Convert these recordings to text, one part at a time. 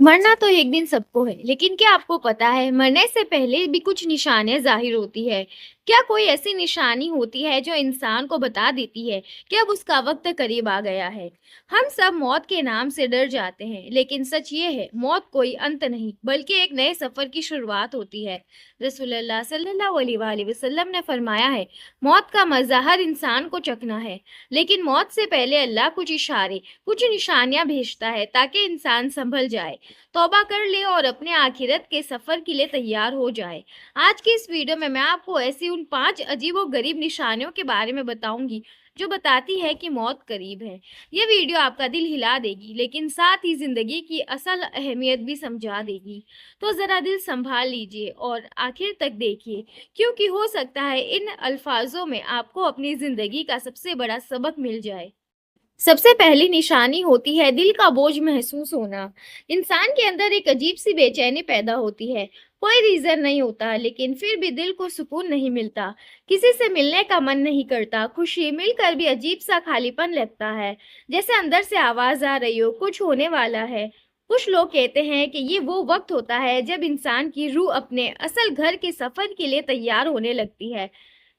मरना तो एक दिन सबको है, लेकिन क्या आपको पता है मरने से पहले भी कुछ निशानियां जाहिर होती है। क्या कोई ऐसी निशानी होती है जो इंसान को बता देती है कि अब उसका वक्त करीब आ गया है। हम सब मौत के नाम से डर जाते हैं, लेकिन सच ये है मौत कोई अंत नहीं बल्कि एक नए सफर की शुरुआत होती है। रसूलुल्लाह सल्लल्लाहु अलैहि वसल्लम ने फरमाया है, मौत का मजा हर इंसान को चखना है, लेकिन मौत से पहले अल्लाह कुछ इशारे, कुछ निशानियां भेजता है ताकि इंसान संभल जाए, तौबा कर ले और अपने आखिरत के सफ़र के लिए तैयार हो जाए। आज की इस वीडियो में मैं आपको ऐसी उन 5 अजीबो-गरीब निशानियों के बारे में बताऊंगी जो बताती है कि मौत करीब है। ये वीडियो आपका दिल हिला देगी, लेकिन साथ ही ज़िंदगी की असल अहमियत भी समझा देगी। तो ज़रा दिल संभाल लीजिए और आखिर तक देखिए, क्योंकि हो सकता है इन अल्फाजों में आपको अपनी ज़िंदगी का सबसे बड़ा सबक मिल जाए। सबसे पहली निशानी होती है दिल का बोझ महसूस होना। इंसान के अंदर एक अजीब सी बेचैनी पैदा होती है। कोई रीजन नहीं होता, लेकिन फिर भी दिल को सुकून नहीं मिलता। किसी से मिलने का मन नहीं करता, खुशी मिलकर भी अजीब सा खालीपन लगता है, जैसे अंदर से आवाज आ रही हो कुछ होने वाला है। कुछ लोग कहते हैं कि ये वो वक्त होता है जब इंसान की रूह अपने असल घर के सफर के लिए तैयार होने लगती है।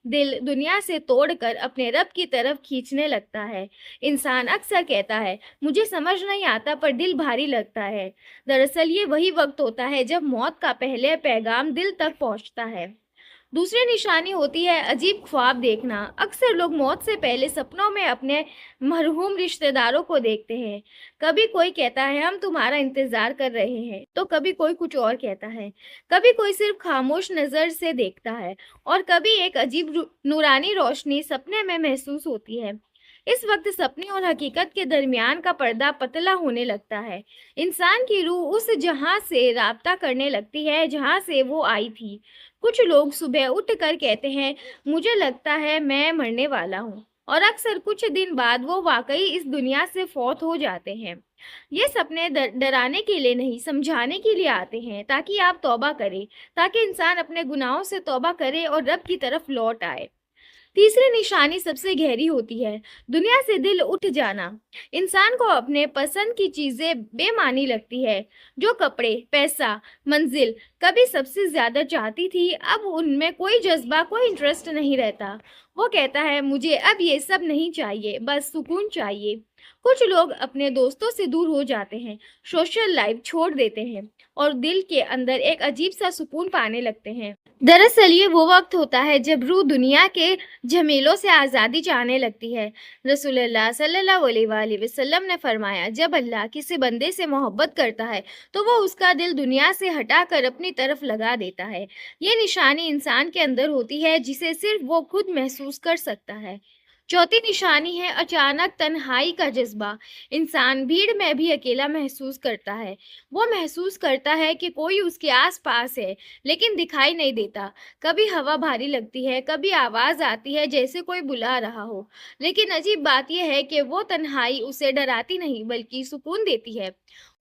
दिल दुनिया से तोड़कर अपने रब की तरफ खींचने लगता है। इंसान अक्सर कहता है, मुझे समझ नहीं आता पर दिल भारी लगता है। दरअसल ये वही वक्त होता है जब मौत का पहले पैगाम दिल तक पहुंचता है। दूसरी निशानी होती है अजीब ख्वाब देखना। अक्सर लोग मौत से पहले सपनों में अपने मरहूम रिश्तेदारों को देखते हैं। कभी कोई कहता है हम तुम्हारा इंतजार कर रहे हैं, तो कभी कोई कुछ और कहता है। कभी कोई सिर्फ खामोश नजर से देखता है, और कभी एक अजीब नूरानी रोशनी सपने में महसूस होती है। इस वक्त सपने और हकीकत के दरमियान का पर्दा पतला होने लगता है। इंसान की रूह उस जहां से राब्ता करने लगती है जहां से वो आई थी। कुछ लोग सुबह उठकर कहते हैं, मुझे लगता है मैं मरने वाला हूँ, और अक्सर कुछ दिन बाद वो वाकई इस दुनिया से फौत हो जाते हैं। ये सपने डराने के लिए नहीं, समझाने के लिए आते हैं, ताकि आप तौबा करें, ताकि इंसान अपने गुनाहों से तौबा करे और रब की तरफ लौट आए। तीसरी निशानी सबसे गहरी होती है, दुनिया से दिल उठ जाना। इंसान को अपने पसंद की चीजें बेमानी लगती है। जो कपड़े, पैसा, मंजिल कभी सबसे ज्यादा चाहती थी, अब उनमें कोई जज्बा, कोई इंटरेस्ट नहीं रहता। वो कहता है, मुझे अब ये सब नहीं चाहिए, बस सुकून चाहिए। कुछ लोग अपने दोस्तों से दूर हो जाते हैं, सोशल लाइफ छोड़ देते हैं, और दिल के अंदर एक अजीब सा सुकून पाने लगते हैं। दरअसल ये वो वक्त होता है जब रूह दुनिया के झमेलों से आज़ादी चाहने लगती है। रसूलुल्लाह सल्लल्लाहु अलैहि वसल्लम ने फरमाया, जब अल्लाह किसी बंदे से मोहब्बत करता है तो वो उसका दिल दुनिया से हटाकर अपनी तरफ लगा देता है। ये निशानी इंसान के अंदर होती है जिसे सिर्फ वो खुद महसूस कर सकता है। चौथी निशानी है अचानक तन्हाई का जज्बा। इंसान भीड़ में भी अकेला महसूस करता है। वो महसूस करता है कि कोई उसके आस पास है, लेकिन दिखाई नहीं देता। कभी हवा भारी लगती है, कभी आवाज आती है जैसे कोई बुला रहा हो। लेकिन अजीब बात यह है कि वो तन्हाई उसे डराती नहीं बल्कि सुकून देती है।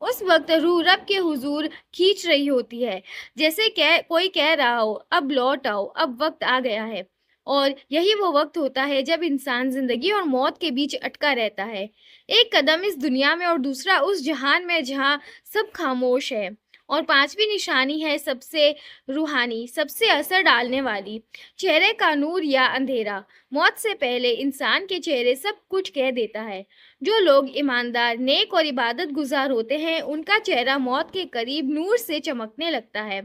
उस वक्त रूह रब के हुजूर खींच रही होती है, जैसे कोई कह रहा हो, अब लौट आओ, अब वक्त आ गया है। और यही वो वक्त होता है जब इंसान जिंदगी और मौत के बीच अटका रहता है। एक कदम इस दुनिया में और दूसरा उस जहान में जहां सब खामोश है। और पांचवी निशानी है सबसे रूहानी, सबसे असर डालने वाली, चेहरे का नूर या अंधेरा। मौत से पहले इंसान के चेहरे सब कुछ कह देता है। जो लोग ईमानदार, नेक और इबादत गुजार होते हैं, उनका चेहरा मौत के करीब नूर से चमकने लगता है।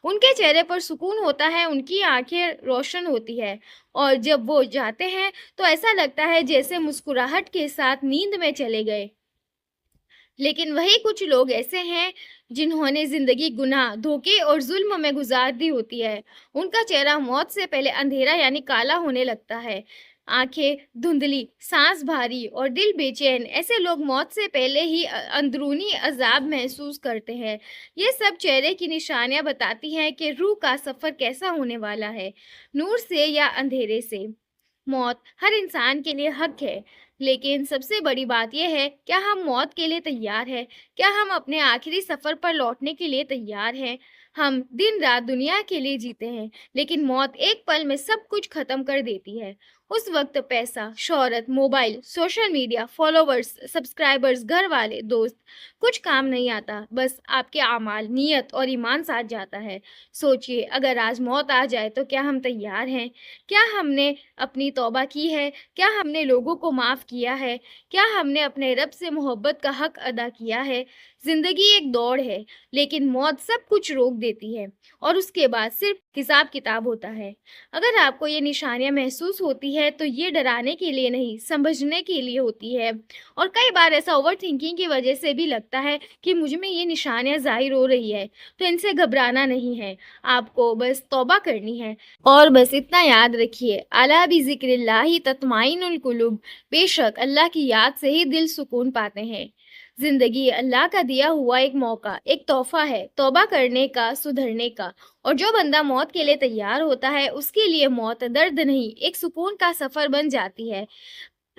उनके चेहरे पर सुकून होता है, उनकी आंखें रोशन होती है, और जब वो जाते हैं तो ऐसा लगता है जैसे मुस्कुराहट के साथ नींद में चले गए। लेकिन वही कुछ लोग ऐसे हैं जिन्होंने जिंदगी गुनाह, धोखे और जुल्म में गुजार दी होती है। उनका चेहरा मौत से पहले अंधेरा यानी काला होने लगता है। आंखें धुंधली, सांस भारी और दिल बेचैन। ऐसे लोग मौत से पहले ही अंदरूनी अजाब महसूस करते हैं। ये सब चेहरे की निशानियां बताती हैं कि रूह का सफर कैसा होने वाला है, नूर से या अंधेरे से। मौत हर इंसान के लिए हक है, लेकिन सबसे बड़ी बात यह है, क्या हम मौत के लिए तैयार हैं? क्या हम अपने आखिरी सफ़र पर लौटने के लिए तैयार हैं? हम दिन रात दुनिया के लिए जीते हैं, लेकिन मौत एक पल में सब कुछ ख़त्म कर देती है। اس وقت پیسہ، شہرت، mobile, social media, followers, subscribers, گھر والے، دوست کچھ کام نہیں آتا، بس آپ کے اعمال، نیت اور ایمان ساتھ جاتا ہے۔ سوچئے اگر آج موت آ جائے تو کیا ہم تیار ہیں؟ کیا ہم نے اپنی توبہ کی ہے؟ کیا ہم نے لوگوں کو معاف کیا ہے؟ کیا ہم نے اپنے رب سے محبت کا حق ادا کیا ہے؟ زندگی ایک دوڑ ہے، لیکن موت سب کچھ روک دیتی ہے اور اس کے بعد صرف حساب کتاب ہوتا ہے۔ اگر آپ کو یہ نشانیاں محسوس ہوتی ہے تو یہ ڈرانے کے لیے نہیں، سمجھنے کے لیے ہوتی ہے۔ اور کئی بار ایسا اوور تھنکنگ کی وجہ سے بھی لگتا ہے کہ مجھ میں یہ نشانیاں ظاہر ہو رہی ہے، تو ان سے گھبرانا نہیں ہے، آپ کو بس توبہ کرنی ہے۔ اور بس اتنا یاد رکھیے، الا بذکر اللہ تطمئن القلوب، بے شک اللہ کی یاد سے ہی دل سکون پاتے ہیں۔ زندگی اللہ کا دیا ہوا ایک موقع، ایک تحفہ ہے توبہ کرنے کا، سدھرنے کا۔ اور جو بندہ موت کے لیے تیار ہوتا ہے اس کے لیے موت درد نہیں، ایک سکون کا سفر بن جاتی ہے۔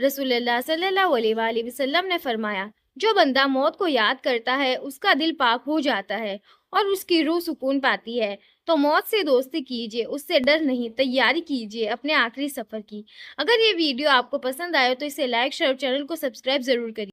رسول اللہ صلی اللہ علیہ وآلہ وسلم نے فرمایا، جو بندہ موت کو یاد کرتا ہے اس کا دل پاک ہو جاتا ہے اور اس کی روح سکون پاتی ہے۔ تو موت سے دوستی کیجیے، اس سے ڈر نہیں، تیاری کیجیے اپنے آخری سفر کی۔ اگر یہ ویڈیو آپ کو پسند آئے تو اسے لائک، شیئر اور چینل کو سبسکرائب ضرور کریے۔